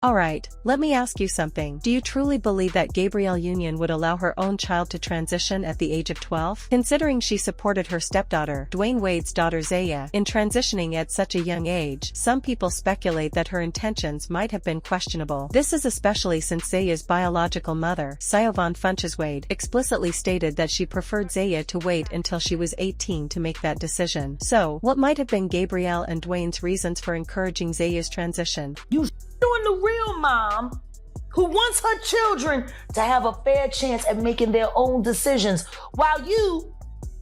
Alright, let me ask you something. Do you truly believe that Gabrielle Union would allow her own child to transition at the age of 12? Considering she supported her stepdaughter, Dwayne Wade's daughter Zaya, in transitioning at such a young age, some people speculate that her intentions might have been questionable. This is especially since Zaya's biological mother, Siovaughn Funches-Wade, explicitly stated that she preferred Zaya to wait until she was 18 to make that decision. So, what might have been Gabrielle and Dwayne's reasons for encouraging Zaya's transition? Doing the real mom who wants her children to have a fair chance at making their own decisions, while you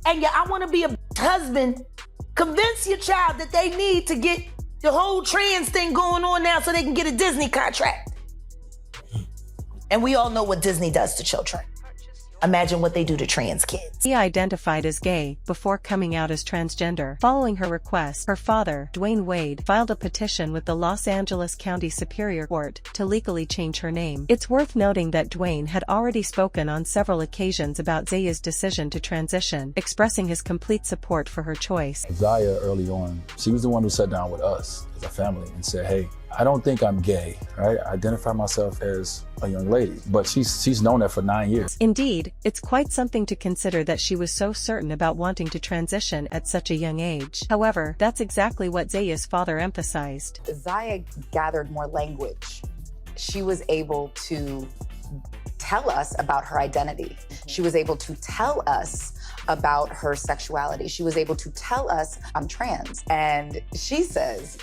and your I want to be a husband convince your child that they need to get the whole trans thing going on now so they can get a Disney contract. And we all know what Disney does to children. Imagine what they do to trans kids. She identified as gay before coming out as transgender. Following her request, her father, Dwayne Wade, filed a petition with the Los Angeles County Superior Court to legally change her name. It's worth noting that Dwayne had already spoken on several occasions about Zaya's decision to transition, expressing his complete support for her choice. Zaya, early on, she was the one who sat down with us as a family and said, hey, I don't think I'm gay, right? I identify myself as a young lady, but she's known that for 9 years. Indeed, it's quite something to consider that she was so certain about wanting to transition at such a young age. However, that's exactly what Zaya's father emphasized. Zaya gathered more language. She was able to tell us about her identity. She was able to tell us about her sexuality. She was able to tell us, I'm trans. And she says,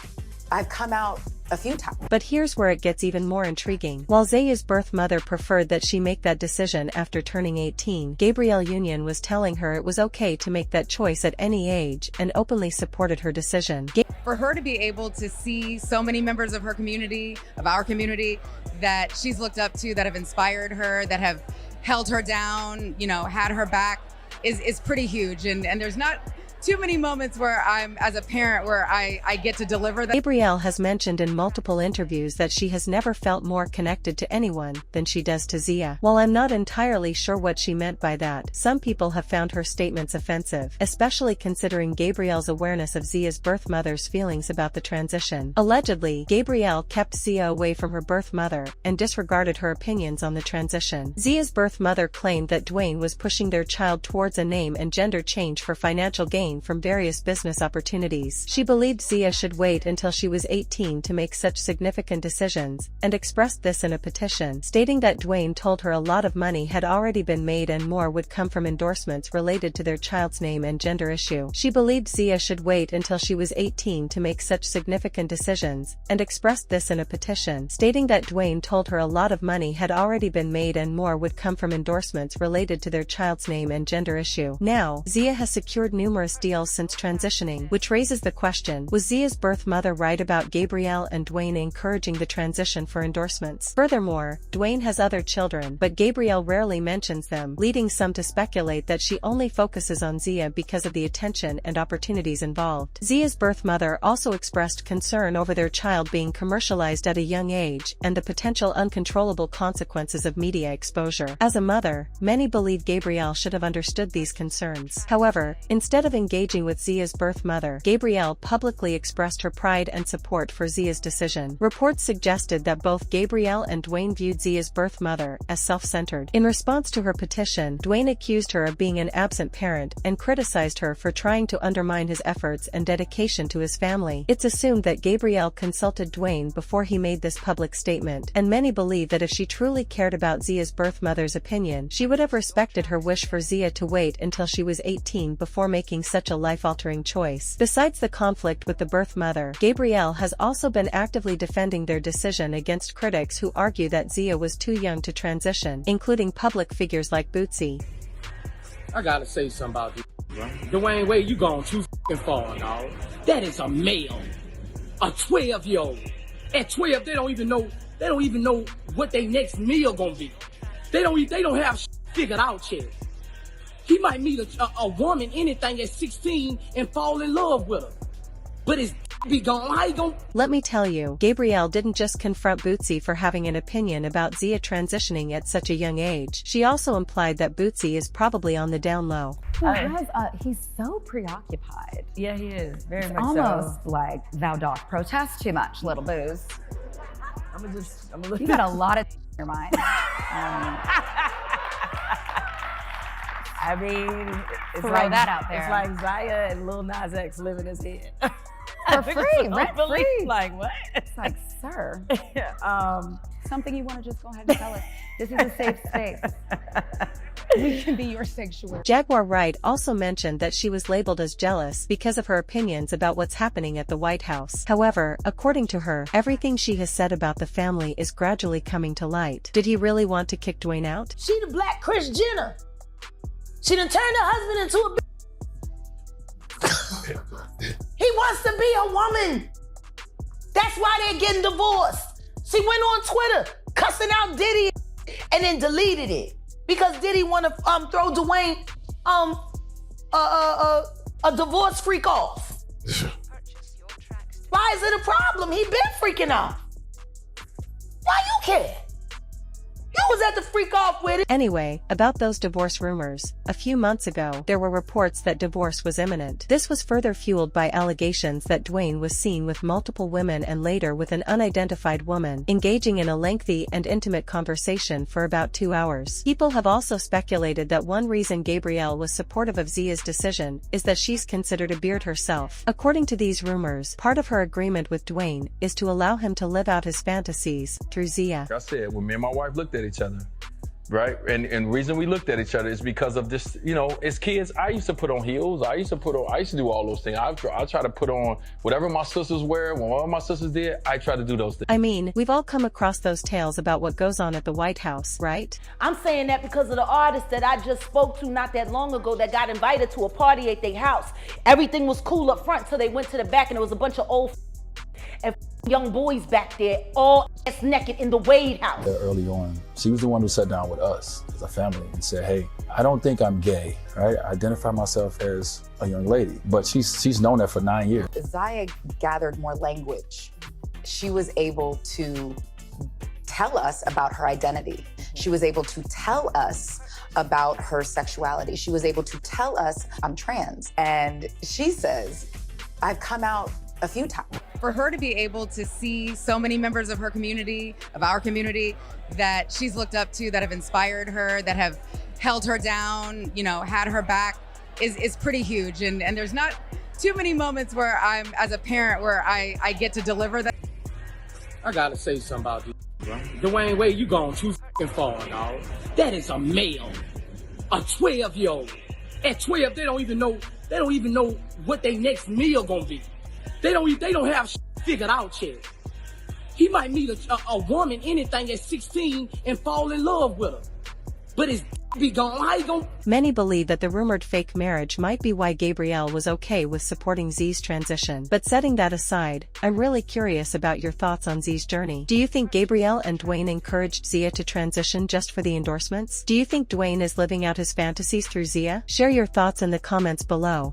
I've come out a few times. But here's where it gets even more intriguing. While Zaya's birth mother preferred that she make that decision after turning 18, Gabrielle Union was telling her it was okay to make that choice at any age and openly supported her decision. For her to be able to see so many members of her community, of our community, that she's looked up to, that have inspired her, that have held her down, you know, had her back, is pretty huge. And there's not too many moments where I'm, as a parent, where I get to deliver that. Gabrielle has mentioned in multiple interviews that she has never felt more connected to anyone than she does to Zaya. While I'm not entirely sure what she meant by that, some people have found her statements offensive, especially considering Gabrielle's awareness of Zaya's birth mother's feelings about the transition. Allegedly, Gabrielle kept Zaya away from her birth mother and disregarded her opinions on the transition. Zaya's birth mother claimed that Dwayne was pushing their child towards a name and gender change for financial gain from various business opportunities. She believed Zaya should wait until she was 18 to make such significant decisions, and expressed this in a petition, stating that Dwayne told her a lot of money had already been made and more would come from endorsements related to their child's name and gender issue. She believed Zaya should wait until she was 18 to make such significant decisions, and expressed this in a petition, stating that Dwayne told her a lot of money had already been made and more would come from endorsements related to their child's name and gender issue. Now, Zaya has secured numerous deals since transitioning, which raises the question, was Zaya's birth mother right about Gabrielle and Dwayne encouraging the transition for endorsements? Furthermore, Dwayne has other children, but Gabrielle rarely mentions them, leading some to speculate that she only focuses on Zaya because of the attention and opportunities involved. Zaya's birth mother also expressed concern over their child being commercialized at a young age and the potential uncontrollable consequences of media exposure. As a mother, many believe Gabrielle should have understood these concerns. However, instead of engaging with Zaya's birth mother, Gabrielle publicly expressed her pride and support for Zaya's decision. Reports suggested that both Gabrielle and Dwayne viewed Zaya's birth mother as self-centered. In response to her petition, Dwayne accused her of being an absent parent and criticized her for trying to undermine his efforts and dedication to his family. It's assumed that Gabrielle consulted Dwayne before he made this public statement, and many believe that if she truly cared about Zaya's birth mother's opinion, she would have respected her wish for Zaya to wait until she was 18 before making such a life-altering choice. Besides the conflict with the birth mother, Gabrielle has also been actively defending their decision against critics who argue that Zaya was too young to transition, including public figures like Bootsy. I gotta say something about this, bro. Dwayne Wade, you gone too far, dog. That is a male, a 12-year-old. At 12, they don't even know what their next meal gonna be. They don't have figured out yet. He might meet a woman, anything, at 16 and fall in love with her. But his be gone. How you gonna? Let me tell you, Gabrielle didn't just confront Bootsy for having an opinion about Zaya transitioning at such a young age. She also implied that Bootsy is probably on the down low. He's so preoccupied. Yeah, he is. Very much Almost so. like thou dost protest too much, little booze. I'm gonna look. You got a lot of in your mind. I mean, it's Throw like that out there. It's like Zaya and Lil Nas X live in his head. For free, rent free. Like what? It's like, sir, um, something you want to just go ahead and tell us. This is a safe space. We can be your sanctuary. Jaguar Wright also mentioned that she was labeled as jealous because of her opinions about what's happening at the White House. However, according to her, everything she has said about the family is gradually coming to light. Did he really want to kick Dwayne out? she the black Kris Jenner. She done turned her husband into a He wants to be a woman. That's why they're getting divorced. She went on Twitter cussing out Diddy and then deleted it because Diddy want to throw Dwayne a divorce freak off. Why is it a problem? He been freaking off. Why you care? You was at the freak off with it. Anyway, about those divorce rumors, a few months ago, there were reports that divorce was imminent. This was further fueled by allegations that Dwayne was seen with multiple women and later with an unidentified woman, engaging in a lengthy and intimate conversation for about 2 hours. People have also speculated that one reason Gabrielle was supportive of Zaya's decision is that she's considered a beard herself. According to these rumors, part of her agreement with Dwayne is to allow him to live out his fantasies through Zaya. Like I said, when me and my wife looked at each other, right? And the reason we looked at each other is because of this, you know, as kids, I used to put on heels. I used to do all those things. I try to put on whatever my sisters wear. When one of my sisters did, I try to do those things. I mean, we've all come across those tales about what goes on at the White House, right? I'm saying that because of the artist that I just spoke to not that long ago that got invited to a party at their house. Everything was cool up front, so they went to the back and there was a bunch of old and young boys back there, all ass naked in the Wade house. Early on, she was the one who sat down with us as a family and said, hey, I don't think I'm gay, right? I identify myself as a young lady, but she's known that for 9 years. Zaya gathered more language. She was able to tell us about her identity. She was able to tell us about her sexuality. She was able to tell us, I'm trans. And she says, I've come out a few times. For her to be able to see so many members of her community, of our community, that she's looked up to, that have inspired her, that have held her down, you know, had her back, is pretty huge. And there's not too many moments where I'm, as a parent, where I get to deliver that. I gotta say something about this, bro. Dwayne Wade, you gone too f***ing far, dog. That is a male, a 12-year-old. At 12, they don't even know what their next meal gonna be. They don't have figured out yet. He might meet a woman, anything at 16 and fall in love with her. But his be gone. How you gonna? Many believe that the rumored fake marriage might be why Gabrielle was okay with supporting Z's transition. But setting that aside, I'm really curious about your thoughts on Z's journey. Do you think Gabrielle and Dwayne encouraged Zaya to transition just for the endorsements? Do you think Dwayne is living out his fantasies through Zaya? Share your thoughts in the comments below.